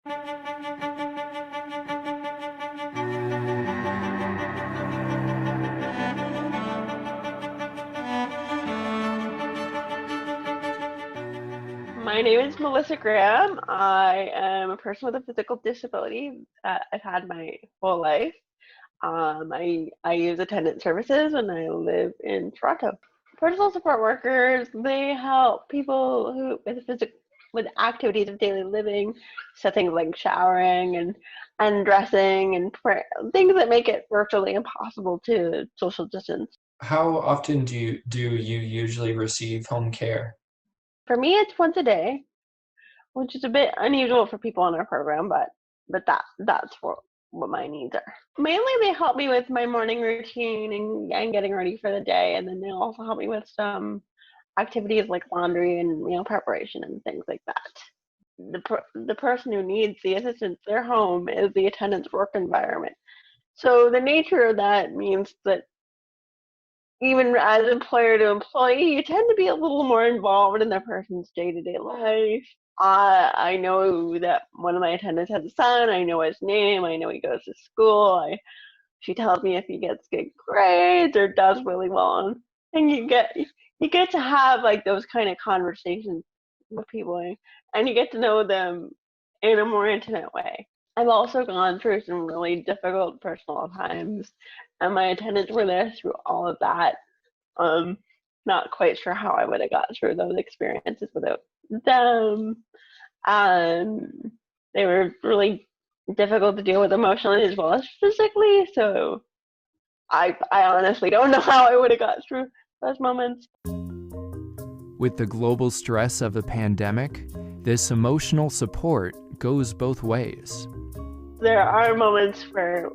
My name is Melissa Graham. I am a person with a physical disability that I've had my whole life. I use attendant services and I live in Toronto. Personal support workers, they help people who with activities of daily living, so things like showering and dressing and things that make it virtually impossible to social distance. How often do you usually receive home care? For me, it's once a day, which is a bit unusual for people in our program, but that's what my needs are. Mainly, they help me with my morning routine and getting ready for the day, and then they also help me with some activities like laundry and meal preparation and things like that. The person who needs the assistance, their home is the attendant's work environment. So the nature of that means that even as employer to employee, you tend to be a little more involved in the person's day-to-day life. I know that one of my attendants has a son. I know his name. I know he goes to school. She tells me if he gets good grades or does really well, and you get to have like those kind of conversations with people, and you get to know them in a more intimate way. I've also gone through some really difficult personal times, and my attendants were there through all of that. Um, Not quite sure how I would have got through those experiences without them. Um, they were really difficult to deal with emotionally as well as physically, so I honestly don't know how I would have got through those moments. With the global stress of a pandemic, this emotional support goes both ways. There are moments where,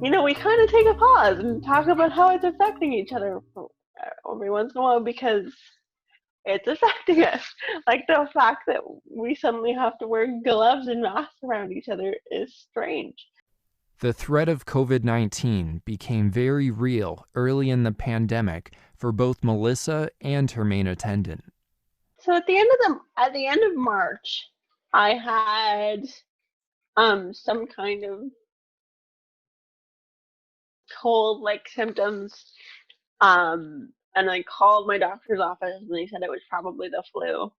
we kind of take a pause and talk about how it's affecting each other every once in a while because it's affecting us. Like the fact that we suddenly have to wear gloves and masks around each other is strange. The threat of COVID-19 became very real early in the pandemic for both Melissa and her main attendant. So at the end of March, I had some kind of cold-like symptoms, and I called my doctor's office and they said it was probably the flu.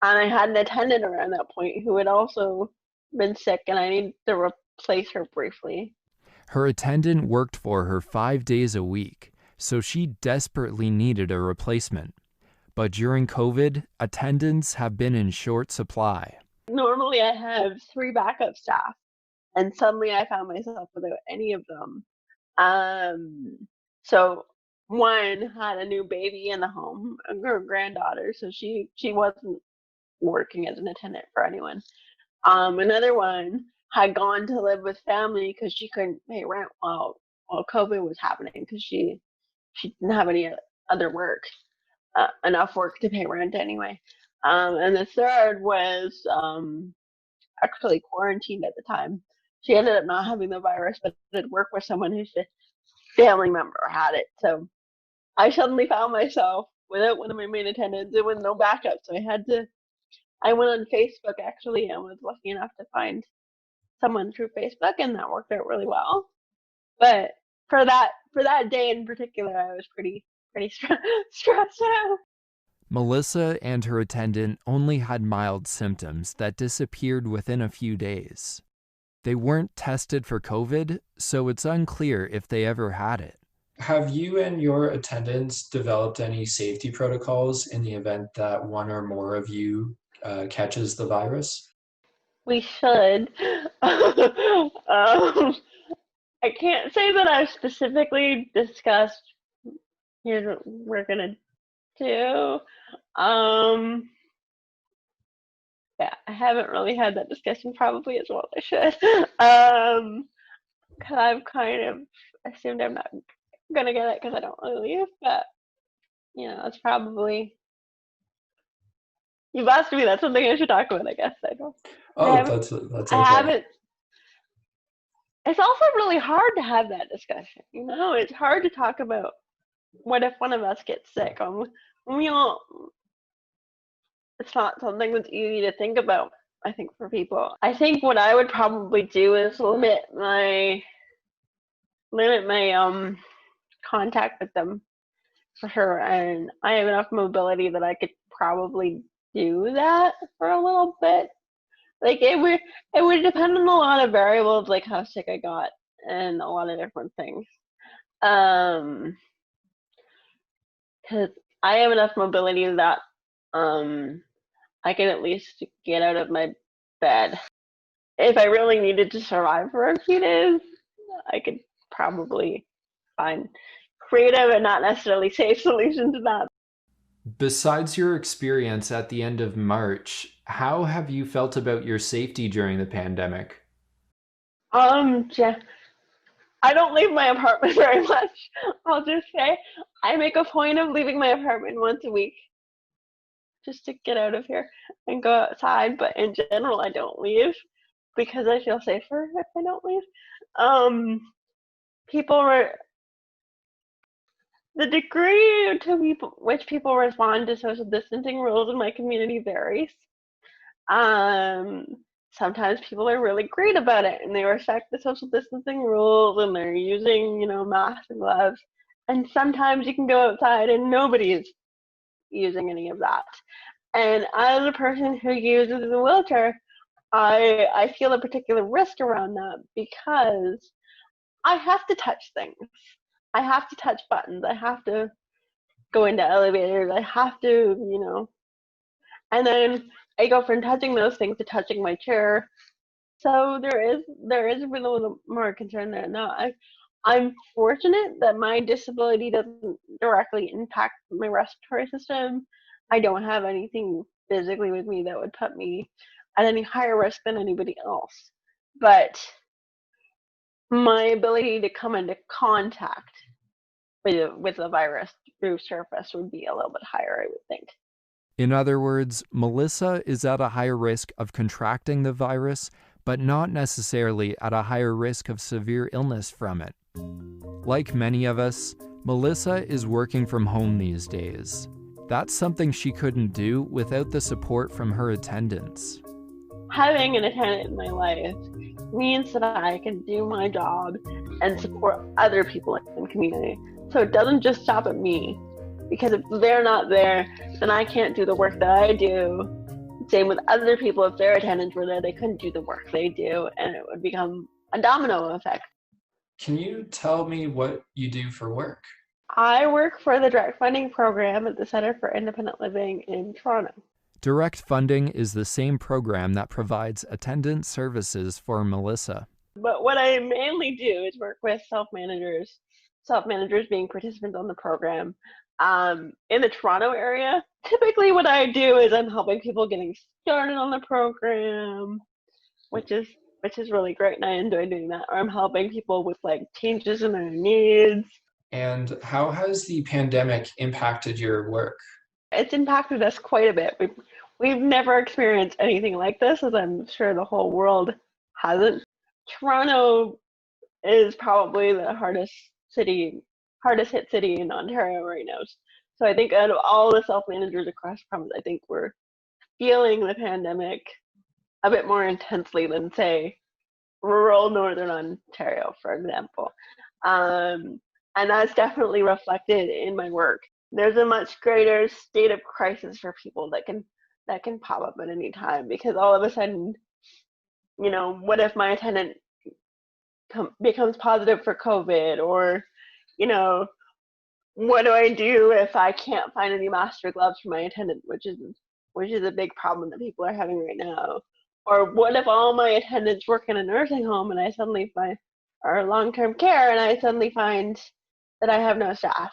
And I had an attendant around that point who had also been sick, and I needed to replace her briefly. Her attendant worked for her 5 days a week, so she desperately needed a replacement. But during COVID, attendants have been in short supply. Normally I have 3 backup staff, and suddenly I found myself without any of them. So one had a new baby in the home, her granddaughter, so she wasn't working as an attendant for anyone. Another one had gone to live with family because she couldn't pay rent while COVID was happening because she didn't have any other work, enough work to pay rent anyway. And the third was actually quarantined at the time. She ended up not having the virus, but did work with someone whose family member had it. So I suddenly found myself without one of my main attendants and with no backup. So I went on Facebook actually and was lucky enough to find someone through Facebook, and that worked out really well. But for that day in particular, I was pretty stressed out. Melissa and her attendant only had mild symptoms that disappeared within a few days. They weren't tested for COVID, so it's unclear if they ever had it. Have you and your attendants developed any safety protocols in the event that one or more of you catches the virus? We should. I can't say that I've specifically discussed here's what we're gonna do. Um, yeah, I haven't really had that discussion probably as well as I should. Cause I've kind of assumed I'm not gonna get it because I don't really leave, but it's probably you've asked me. That's something I should talk about. I guess I don't. I Oh, haven't. that's I okay. haven't. It's also really hard to have that discussion. It's hard to talk about what if one of us gets sick. We all. It's not something that's easy to think about I think, for people. I think what I would probably do is limit my contact with them, for sure. And I have enough mobility that I could probably do that for a little bit. Like, it would depend on a lot of variables, like how sick I got and a lot of different things. Because I have enough mobility that I can at least get out of my bed. If I really needed to survive for a few days, I could probably find creative and not necessarily safe solutions to that. Besides your experience at the end of March, how have you felt about your safety during the pandemic? Yeah, I don't leave my apartment very much. I'll just say I make a point of leaving my apartment once a week just to get out of here and go outside. But in general, I don't leave because I feel safer if I don't leave. People were The degree to which people respond to social distancing rules in my community varies. Um, Sometimes people are really great about it and they respect the social distancing rules and they're using, masks and gloves. And sometimes you can go outside and nobody's using any of that. And as a person who uses a wheelchair, I feel a particular risk around that because I have to touch things. I have to touch buttons. I have to go into elevators. I have to, and then I go from touching those things to touching my chair. So there is a little more concern there. No, I'm fortunate that my disability doesn't directly impact my respiratory system. I don't have anything physically with me that would put me at any higher risk than anybody else. But my ability to come into contact with the virus through surface would be a little bit higher, I would think. In other words, Melissa is at a higher risk of contracting the virus, but not necessarily at a higher risk of severe illness from it. Like many of us, Melissa is working from home these days. That's something she couldn't do without the support from her attendants. Having an attendant in my life means that I can do my job and support other people in the community. So it doesn't just stop at me, because if they're not there, then I can't do the work that I do. Same with other people. If their attendants were there, they couldn't do the work they do, and it would become a domino effect. Can you tell me what you do for work? I work for the direct funding program at the Center for Independent Living in Toronto. Direct funding is the same program that provides attendant services for Melissa. But what I mainly do is work with self-managers being participants on the program. In the Toronto area, typically what I do is I'm helping people getting started on the program, which is really great, and I enjoy doing that. Or I'm helping people with changes in their needs. And how has the pandemic impacted your work? It's impacted us quite a bit. We've never experienced anything like this, as I'm sure the whole world hasn't. Toronto is probably the hardest hit city in Ontario right now. So I think out of all the self-managers across the province, I think we're feeling the pandemic a bit more intensely than, say, rural Northern Ontario, for example. And that's definitely reflected in my work. There's a much greater state of crisis for people that can pop up at any time, because all of a sudden, what if my attendant becomes positive for COVID, or what do I do if I can't find any masks or gloves for my attendant, which is a big problem that people are having right now. Or what if all my attendants work in a nursing home and I suddenly find, or long-term care, and I suddenly find that I have no staff.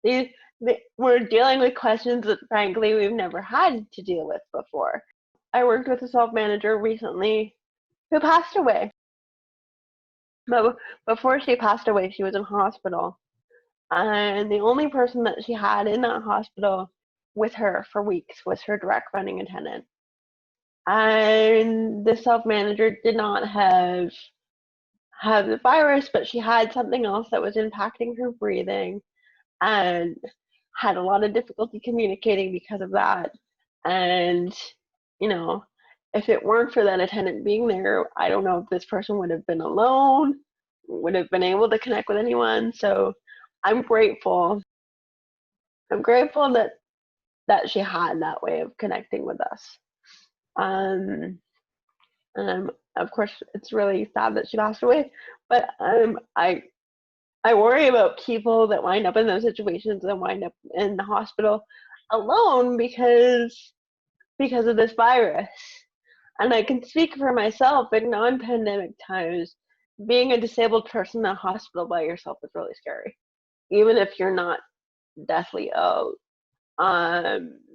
We're dealing with questions that frankly we've never had to deal with before. I worked with a self-manager recently who passed away. But before she passed away, she was in hospital. And the only person that she had in that hospital with her for weeks was her direct funding attendant. And the self-manager did not have the virus, but she had something else that was impacting her breathing and had a lot of difficulty communicating because of that. And you know, if it weren't for that attendant being there, I don't know if this person would have been alone, would have been able to connect with anyone. So I'm grateful. I'm grateful that she had that way of connecting with us. And of course, it's really sad that she passed away. But I worry about people that wind up in those situations and wind up in the hospital alone because of this virus. And I can speak for myself in non-pandemic times, being a disabled person in a hospital by yourself is really scary. Even if you're not deathly ill,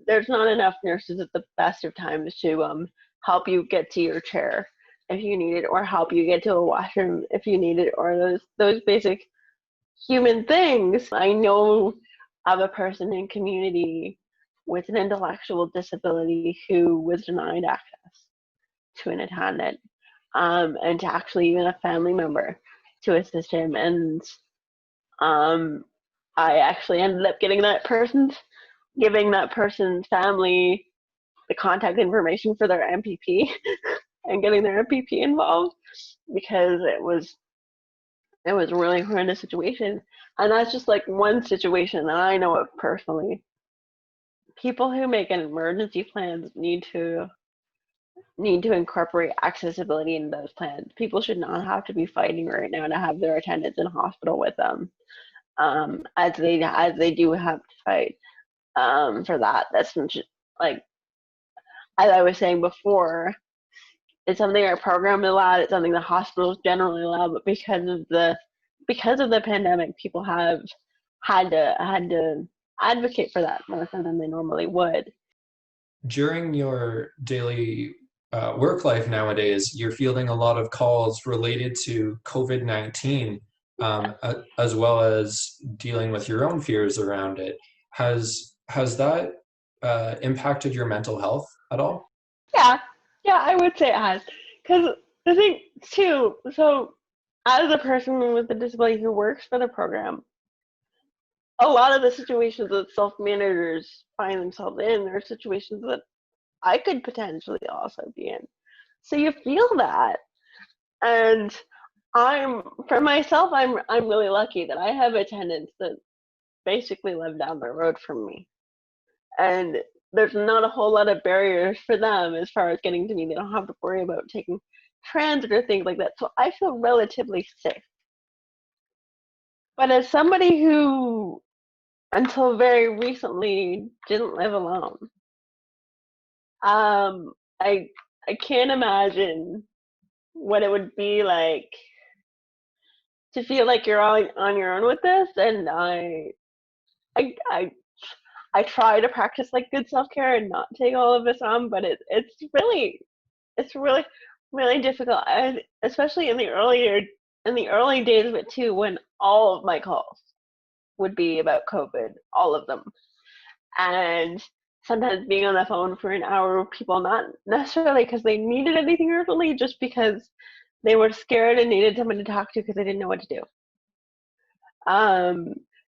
there's not enough nurses at the best of times to help you get to your chair if you need it, or help you get to a washroom if you need it, or those basic human things. I know of a person in community with an intellectual disability who was denied access to an attendant, and to actually even a family member to assist him. And I actually ended up giving that person's family the contact information for their MPP and getting their MPP involved, because it was a really horrendous situation. And that's just like one situation that I know of personally. People who make an emergency plans need to incorporate accessibility in those plans. People should not have to be fighting right now to have their attendants in hospital with them, as they do have to fight for that. That's like, as I was saying before, it's something our program allowed. It's something the hospitals generally allow, but because of the pandemic, people have had to advocate for that more so than they normally would. During your daily work life nowadays, you're fielding a lot of calls related to COVID-19, as well as dealing with your own fears around it. Has that impacted your mental health at all? Yeah, I would say it has. Because the thing too, so as a person with a disability who works for the program, a lot of the situations that self-managers find themselves in are situations that I could potentially also be in. So you feel that. And for myself, I'm really lucky that I have attendants that basically live down the road from me. And there's not a whole lot of barriers for them as far as getting to me. They don't have to worry about taking transit or things like that. So I feel relatively safe. But as somebody who, until very recently, didn't live alone, I can't imagine what it would be like to feel like you're all on your own with this. And I I try to practice like good self-care and not take all of this on, but it's really really difficult, especially in the early days of it too, when all of my calls would be about COVID, all of them. And sometimes being on the phone for an hour with people, not necessarily because they needed anything urgently, just because they were scared and needed someone to talk to because they didn't know what to do.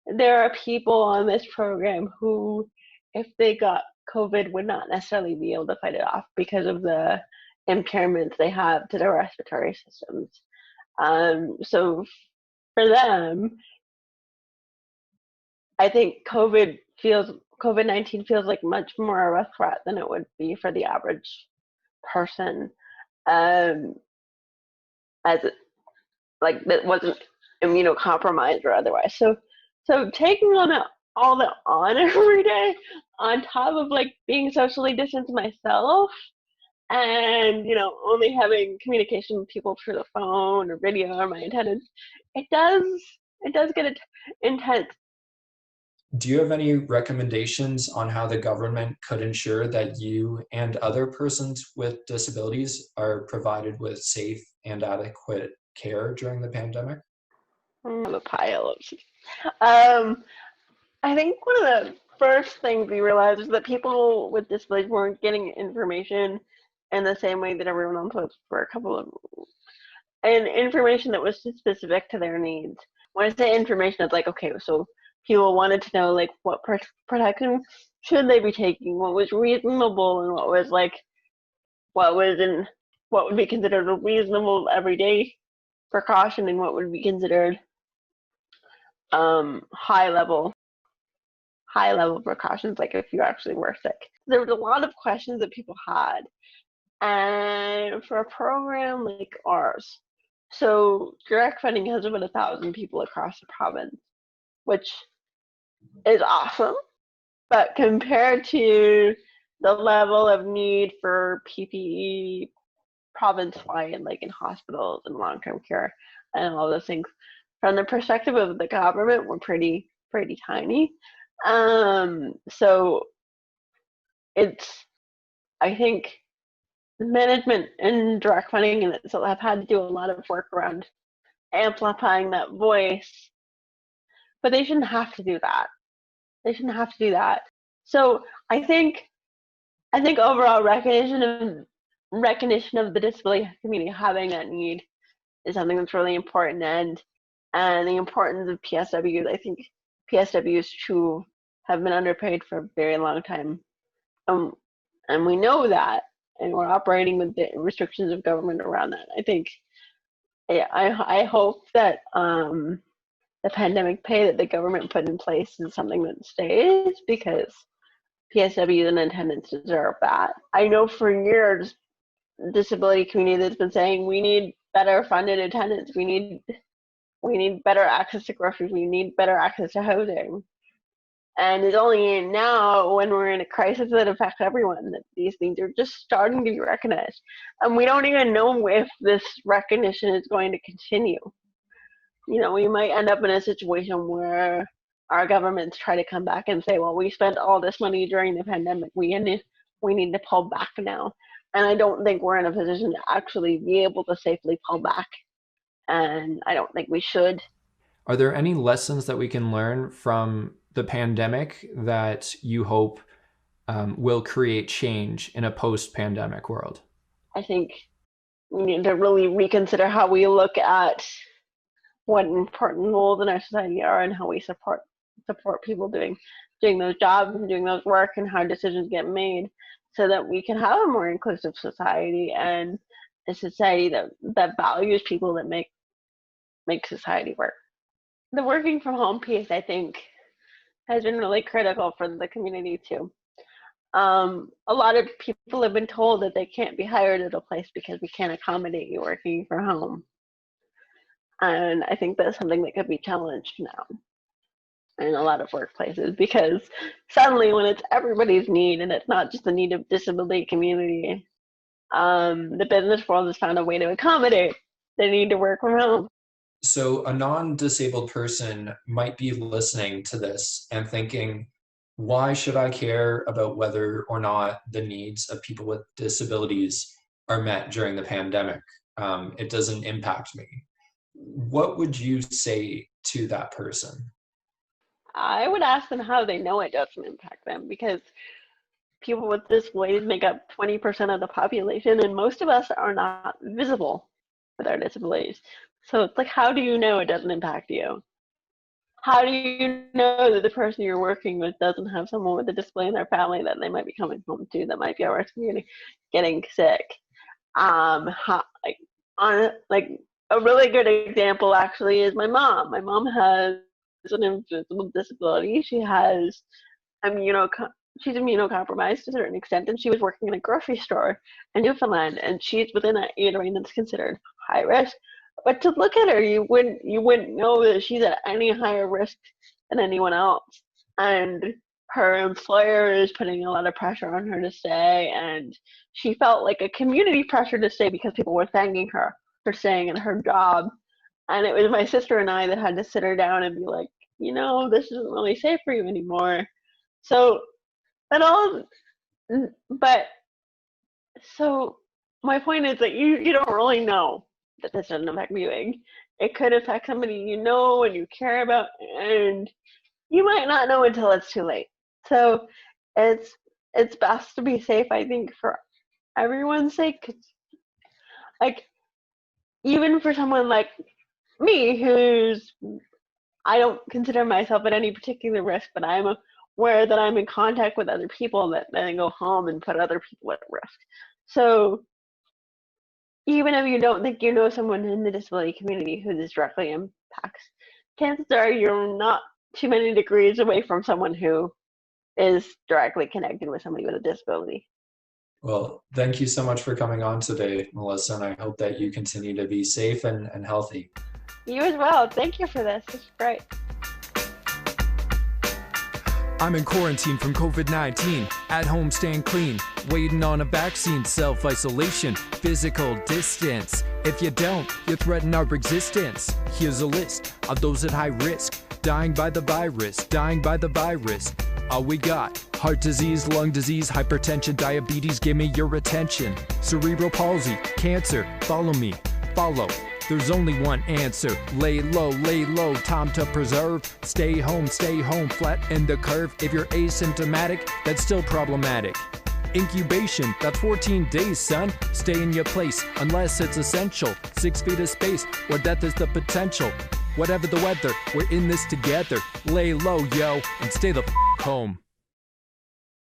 There are people on this program who, if they got COVID, would not necessarily be able to fight it off because of the impairments they have to their respiratory systems. So for them, I think COVID-19 feels like much more of a threat than it would be for the average person, as like that wasn't immunocompromised or otherwise. So taking all that on every day, on top of like being socially distanced myself, and only having communication with people through the phone or video or my attendants, it does get intense. Do you have any recommendations on how the government could ensure that you and other persons with disabilities are provided with safe and adequate care during the pandemic? I have a pile of I think one of the first things we realized is that people with disabilities weren't getting information in the same way that everyone else was for a couple of, and information that was specific to their needs. When I say information, it's like, okay, so people wanted to know like what protection should they be taking, what was reasonable, and what was like what would be considered a reasonable everyday precaution and what would be considered high level precautions, like if you actually were sick. There was a lot of questions that people had, and for a program like ours, so direct funding has about 1,000 people across the province, which is awesome, but compared to the level of need for PPE province-wide, like in hospitals and long-term care and all those things, from the perspective of the government, we're pretty tiny. So I think management and direct funding and so I've had to do a lot of work around amplifying that voice, but they shouldn't have to do that. So I think overall recognition of the disability community having that need is something that's really important, and the importance of PSWs. I think PSWs too have been underpaid for a very long time, and we know that, and we're operating with the restrictions of government around that. I think, I hope that the pandemic pay that the government put in place is something that stays, because PSWs and attendants deserve that. I know for years, the disability community that's been saying we need better funded attendance, we need better access to groceries, we need better access to housing. And it's only now, when we're in a crisis that affects everyone, that these things are just starting to be recognized. And we don't even know if this recognition is going to continue. We might end up in a situation where our governments try to come back and say, well, we spent all this money during the pandemic, we need to pull back now. And I don't think we're in a position to actually be able to safely pull back. And I don't think we should. Are there any lessons that we can learn from the pandemic that you hope will create change in a post-pandemic world? I think we need to really reconsider how we look at what important roles in our society are and how we support people doing those jobs and doing those work, and how decisions get made, so that we can have a more inclusive society and a society that values people, that make society work. The working from home piece, I think, has been really critical for the community too. A lot of people have been told that they can't be hired at a place because we can't accommodate you working from home. And I think that's something that could be challenged now in a lot of workplaces, because suddenly, when it's everybody's need and it's not just the need of disability community, the business world has found a way to accommodate the need to work from home. So a non-disabled person might be listening to this and thinking, why should I care about whether or not the needs of people with disabilities are met during the pandemic? It doesn't impact me. What would you say to that person? I would ask them how they know it doesn't impact them, because people with disabilities make up 20% of the population, and most of us are not visible with our disabilities. So it's like, how do you know it doesn't impact you? How do you know that the person you're working with doesn't have someone with a disability in their family that they might be coming home to, that might be at risk of getting sick? A really good example actually is my mom. My mom has an invisible disability. She's immunocompromised to a certain extent, and she was working in a grocery store in Newfoundland, and she's within an age range that's considered high risk. But to look at her, you wouldn't know that she's at any higher risk than anyone else. And her employer is putting a lot of pressure on her to stay, and she felt like a community pressure to stay because people were thanking her for staying in her job. And it was my sister and I that had to sit her down and be like, this isn't really safe for you anymore. So my point is that you don't really know that this doesn't affect viewing. It could affect somebody you know and you care about, and you might not know until it's too late. So it's best to be safe, I think, for everyone's sake. Like, even for someone like me, I don't consider myself at any particular risk, but I'm aware that I'm in contact with other people that then go home and put other people at risk. So even if you don't think you know someone in the disability community who this directly impacts, chances are you're not too many degrees away from someone who is directly connected with somebody with a disability. Well, thank you so much for coming on today, Melissa, and I hope that you continue to be safe and healthy. You as well. Thank you for this. This is great. I'm in quarantine from COVID-19, at home staying clean, waiting on a vaccine, self-isolation, physical distance. If you don't, you threaten our existence. Here's a list of those at high risk, dying by the virus. All we got: heart disease, lung disease, hypertension, diabetes, give me your attention. Cerebral palsy, cancer, follow me, follow. There's only one answer: lay low, time to preserve. Stay home, flatten the curve. If you're asymptomatic, that's still problematic. Incubation, that's 14 days, son. Stay in your place, unless it's essential. 6 feet of space, where death is the potential. Whatever the weather, we're in this together. Lay low, yo, and stay the home.